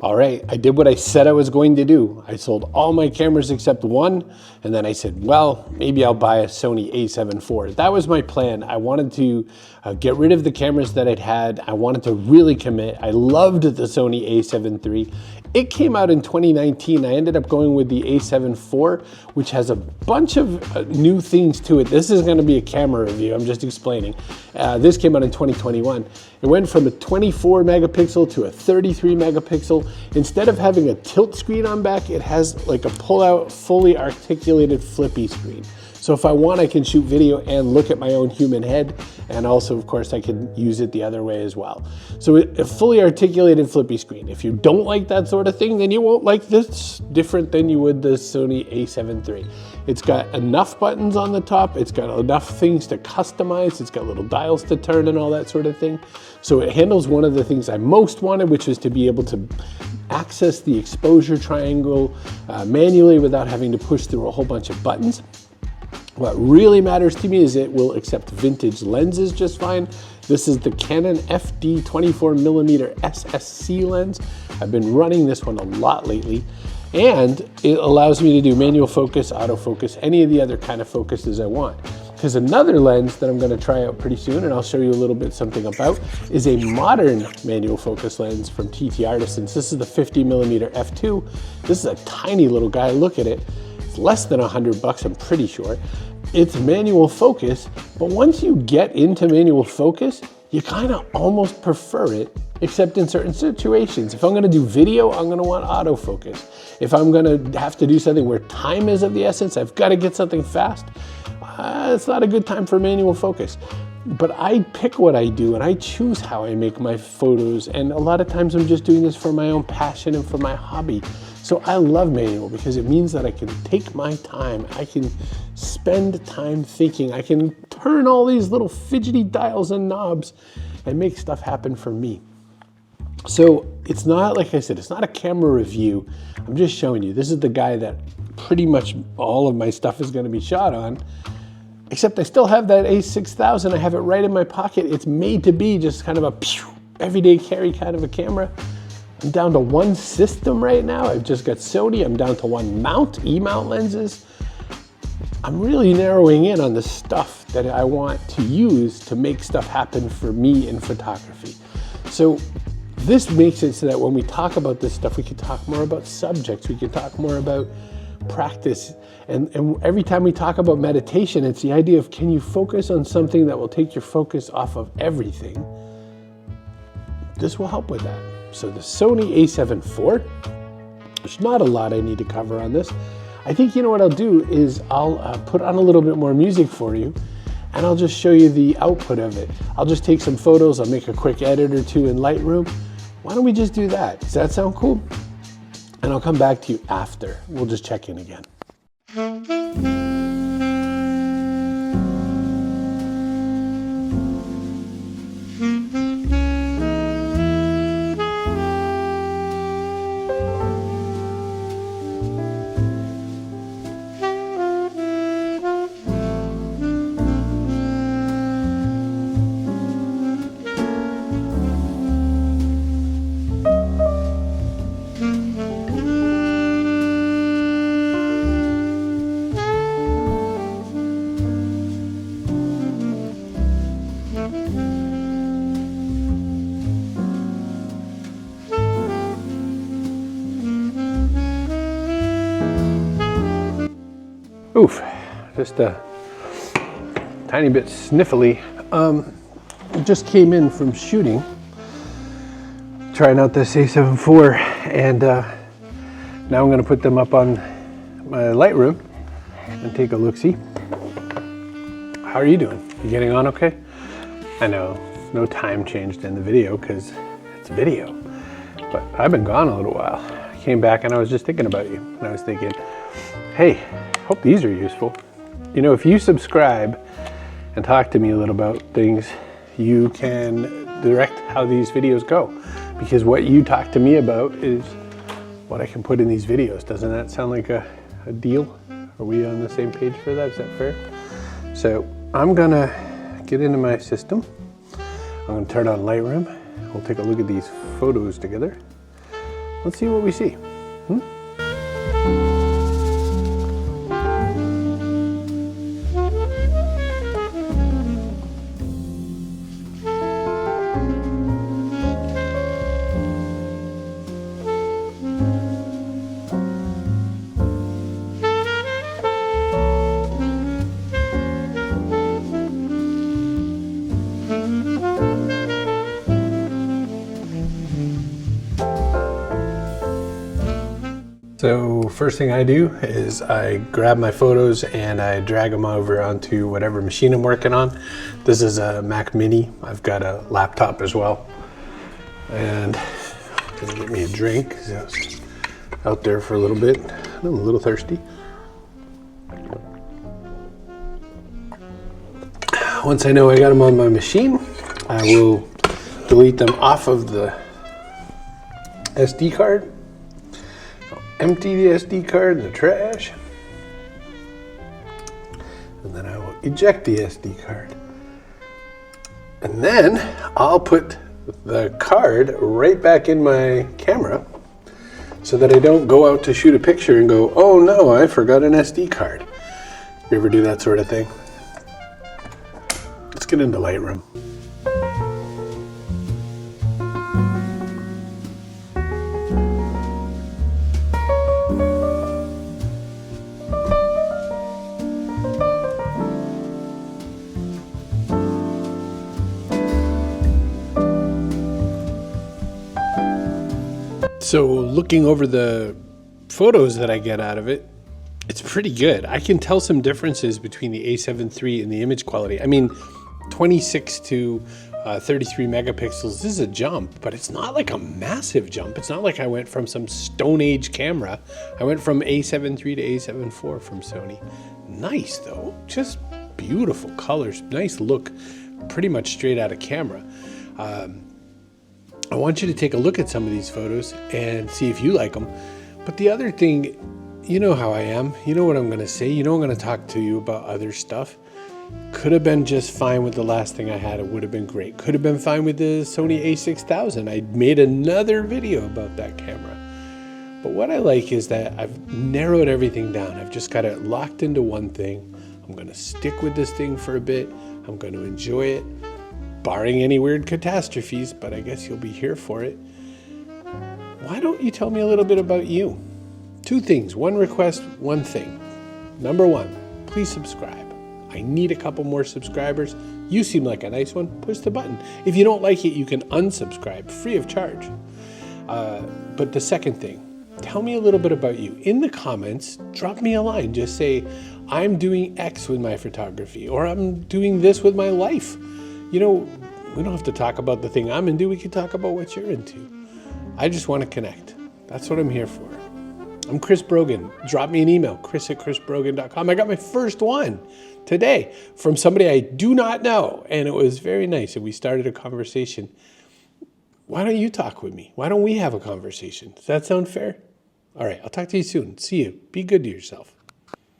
All right, I did what I said I was going to do. I sold all my cameras except one, and then I said, well, maybe I'll buy a Sony A7 IV. That was my plan. I wanted to get rid of the cameras that I'd had. I wanted to really commit. I loved the Sony A7 III. It came out in 2019. I ended up going with the A7 IV, which has a bunch of new things to it. This is gonna be a camera review, I'm just explaining. This came out in 2021. It went from a 24 megapixel to a 33 megapixel. Instead of having a tilt screen on back, it has like a pull-out, fully articulated flippy screen. So if I want, I can shoot video and look at my own human head. And also, of course, I can use it the other way as well. So a fully articulated flippy screen. If you don't like that sort of thing, then you won't like this different than you would the Sony A7 III. It's got enough buttons on the top. It's got enough things to customize. It's got little dials to turn and all that sort of thing. So it handles one of the things I most wanted, which was to be able to access the exposure triangle manually without having to push through a whole bunch of buttons. What really matters to me is it will accept vintage lenses just fine. This is the Canon FD 24mm SSC lens. I've been running this one a lot lately, and it allows me to do manual focus, autofocus, any of the other kind of focuses I want. Because another lens that I'm going to try out pretty soon, and I'll show you a little bit something about, is a modern manual focus lens from TT Artisans. This is the 50mm f2. This is a tiny little guy. Look at it. It's less than $100, I'm pretty sure. It's manual focus, but once you get into manual focus, you kind of almost prefer it, except in certain situations. If I'm gonna do video, I'm gonna want autofocus. If I'm gonna have to do something where time is of the essence, I've gotta get something fast, it's not a good time for manual focus. But I pick what I do and I choose how I make my photos, and a lot of times I'm just doing this for my own passion and for my hobby. So I love manual because it means that I can take my time, I can spend time thinking, I can turn all these little fidgety dials and knobs and make stuff happen for me. So it's not, like I said, it's not a camera review. I'm just showing you. This is the guy that pretty much all of my stuff is going to be shot on, except I still have that A6000. I have it right in my pocket. It's made to be just kind of a everyday carry kind of a camera. I'm down to one system right now. I've just got Sony. I'm down to one mount, E-mount lenses. I'm really narrowing in on the stuff that I want to use to make stuff happen for me in photography. So this makes it so that when we talk about this stuff, we can talk more about subjects. We can talk more about practice. And every time we talk about meditation, it's the idea of, can you focus on something that will take your focus off of everything? This will help with that. So the Sony A7 IV, there's not a lot I need to cover on this. I think, you know what I'll do is I'll put on a little bit more music for you, and I'll just show you the output of it. I'll just take some photos, I'll make a quick edit or two in Lightroom. Why don't we just do that? Does that sound cool? And I'll come back to you after. We'll just check in again. Oof, just a tiny bit sniffly. Just came in from shooting, trying out this A7 IV, and now I'm gonna put them up on my Lightroom and take a look-see. How are you doing? You getting on okay? I know, no time changed in the video because it's video, but I've been gone a little while. I came back and I was just thinking about you, and I was thinking, hey, hope these are useful. You know, if you subscribe and talk to me a little about things, you can direct how these videos go. Because what you talk to me about is what I can put in these videos. Doesn't that sound like a deal? Are we on the same page for that? Is that fair? So I'm gonna get into my system. I'm gonna turn on Lightroom. We'll take a look at these photos together. Let's see what we see. So first thing I do is I grab my photos and I drag them over onto whatever machine I'm working on. This is a Mac Mini. I've got a laptop as well. And I'm gonna get me a drink because I was out there for a little bit. I'm a little thirsty. Once I know I got them on my machine, I will delete them off of the SD card. Empty the SD card in the trash, and then I will eject the SD card. And then I'll put the card right back in my camera so that I don't go out to shoot a picture and go, oh no, I forgot an SD card. You ever do that sort of thing? Let's get into Lightroom. So looking over the photos that I get out of it, it's pretty good. I can tell some differences between the A7 III and the image quality. I mean, 26 to 33 megapixels, this is a jump, but it's not like a massive jump. It's not like I went from some Stone Age camera. I went from A7 III to A7 IV from Sony. Nice though, just beautiful colors, nice look, pretty much straight out of camera. I want you to take a look at some of these photos and see if you like them. But the other thing, you know how I am. You know what I'm going to say. You know I'm going to talk to you about other stuff. Could have been just fine with the last thing I had. It would have been great. Could have been fine with the Sony A6000. I made another video about that camera. But what I like is that I've narrowed everything down. I've just got it locked into one thing. I'm going to stick with this thing for a bit. I'm going to enjoy it, barring any weird catastrophes, but I guess you'll be here for it. Why don't you tell me a little bit about you? Two things, one request, one thing. Number one, please subscribe. I need a couple more subscribers. You seem like a nice one, push the button. If you don't like it, you can unsubscribe, free of charge. But the second thing, tell me a little bit about you. In the comments, drop me a line. Just say, I'm doing X with my photography, or I'm doing this with my life. You know, we don't have to talk about the thing I'm into. We can talk about what you're into. I just want to connect. That's what I'm here for. I'm Chris Brogan. Drop me an email, chris@chrisbrogan.com. I got my first one today from somebody I do not know, and it was very nice, and we started a conversation. Why don't you talk with me? Why don't we have a conversation? Does that sound fair? All right, I'll talk to you soon. See you. Be good to yourself.